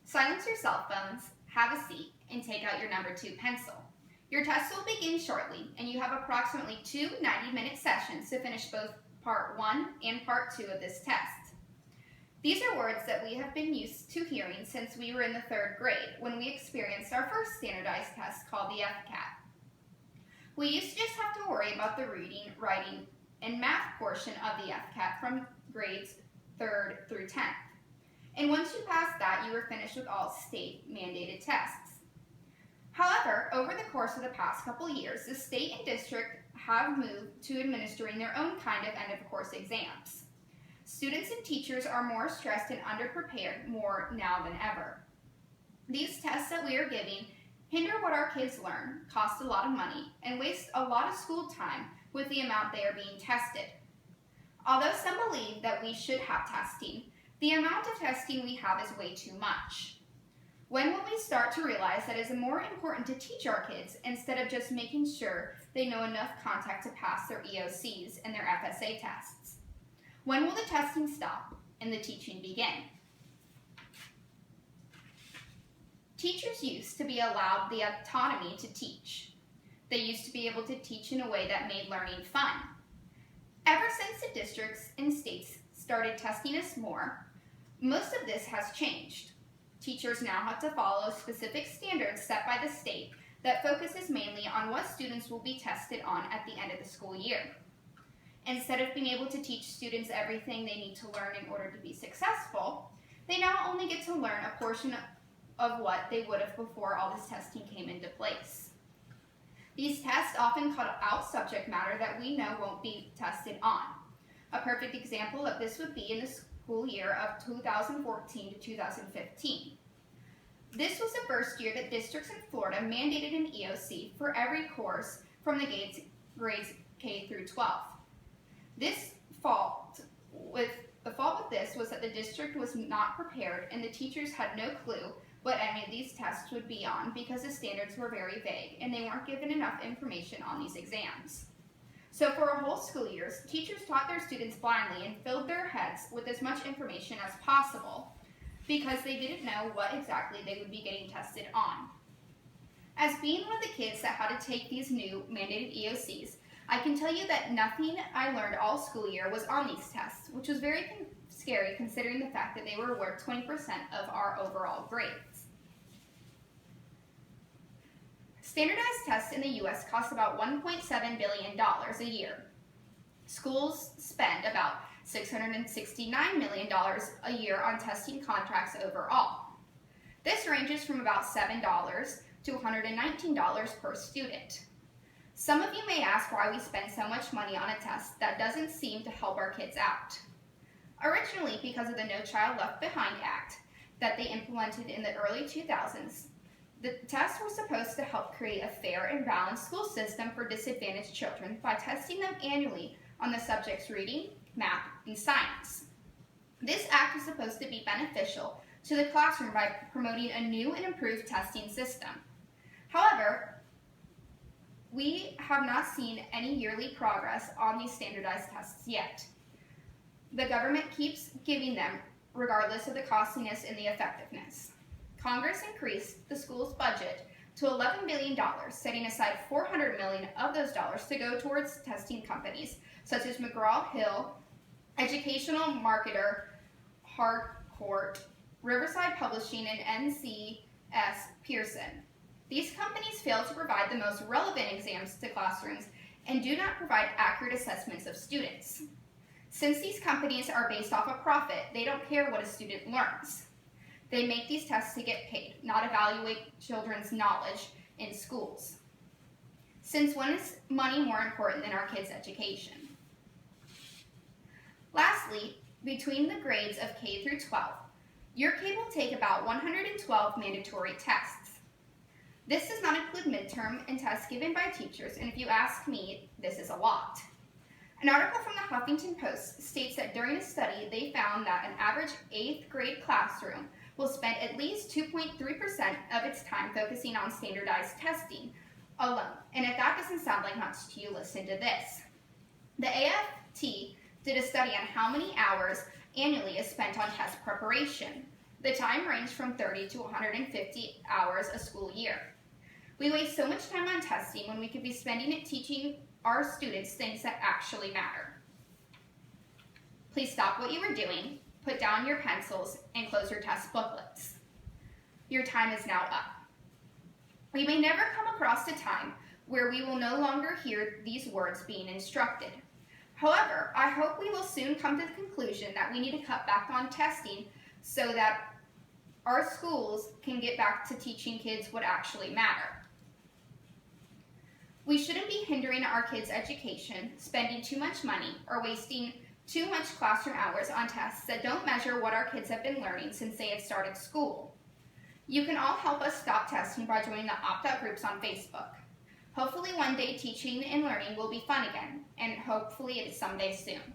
Silence your cell phones, have a seat, and take out your number 2 pencil. Your test will begin shortly, and you have approximately 2 90-minute sessions to finish both Part 1 and Part 2 of this test. These are words that we have been used to hearing since we were in the 3rd grade when we experienced our first standardized test called the FCAT. We used to just have to worry about the reading, writing, and math portion of the FCAT from grades 3rd through 10th. And once you passed that, you were finished with all state-mandated tests. However, over the course of the past couple years, the state and district have moved to administering their own kind of end-of-course exams. Students and teachers are more stressed and underprepared more now than ever. These tests that we are giving hinder what our kids learn, cost a lot of money, and waste a lot of school time with the amount they are being tested. Although some believe that we should have testing, the amount of testing we have is way too much. When will we start to realize that it is more important to teach our kids instead of just making sure they know enough content to pass their EOCs and their FSA tests? When will the testing stop and the teaching begin? Teachers used to be allowed the autonomy to teach. They used to be able to teach in a way that made learning fun. Ever since the districts and states started testing us more, most of this has changed. Teachers now have to follow specific standards set by the state that focuses mainly on what students will be tested on at the end of the school year. Instead of being able to teach students everything they need to learn in order to be successful, they now only get to learn a portion of what they would have before all this testing came into place. These tests often cut out subject matter that we know won't be tested on. A perfect example of this would be in the school year of 2014 to 2015. This was the first year that districts in Florida mandated an EOC for every course from the grades K through 12. The fault with this was that the district was not prepared and the teachers had no clue what any of these tests would be on because the standards were very vague and they weren't given enough information on these exams. So for a whole school year, teachers taught their students blindly and filled their heads with as much information as possible because they didn't know what exactly they would be getting tested on. As being one of the kids that had to take these new mandated EOCs, I can tell you that nothing I learned all school year was on these tests, which was very scary considering the fact that they were worth 20% of our overall grades. Standardized tests in the U.S. cost about $1.7 billion a year. Schools spend about $669 million a year on testing contracts overall. This ranges from about $7 to $119 per student. Some of you may ask why we spend so much money on a test that doesn't seem to help our kids out. Originally, because of the No Child Left Behind Act that they implemented in the early 2000s, the tests were supposed to help create a fair and balanced school system for disadvantaged children by testing them annually on the subjects reading, math, and science. This act was supposed to be beneficial to the classroom by promoting a new and improved testing system. However, we have not seen any yearly progress on these standardized tests yet. The government keeps giving them regardless of the costliness and the effectiveness. Congress increased the school's budget to $11 billion, setting aside $400 million of those dollars to go towards testing companies such as McGraw-Hill, Educational Marketer, Harcourt, Riverside Publishing, and NCS Pearson. These companies fail to provide the most relevant exams to classrooms and do not provide accurate assessments of students. Since these companies are based off of profit, they don't care what a student learns. They make these tests to get paid, not evaluate children's knowledge in schools. Since when is money more important than our kids' education? Lastly, between the grades of K through 12, your kid will take about 112 mandatory tests. This does not include midterm and tests given by teachers, and if you ask me, this is a lot. An article from the Huffington Post states that during a study, they found that an average 8th grade classroom will spend at least 2.3% of its time focusing on standardized testing alone. And if that doesn't sound like much to you, listen to this. The AFT did a study on how many hours annually is spent on test preparation. The time ranged from 30 to 150 hours a school year. We waste so much time on testing when we could be spending it teaching our students things that actually matter. Please stop what you are doing, put down your pencils, and close your test booklets. Your time is now up. We may never come across a time where we will no longer hear these words being instructed. However, I hope we will soon come to the conclusion that we need to cut back on testing so that our schools can get back to teaching kids what actually matter. We shouldn't be hindering our kids' education, spending too much money, or wasting too much classroom hours on tests that don't measure what our kids have been learning since they have started school. You can all help us stop testing by joining the opt-out groups on Facebook. Hopefully one day teaching and learning will be fun again, and hopefully it is someday soon.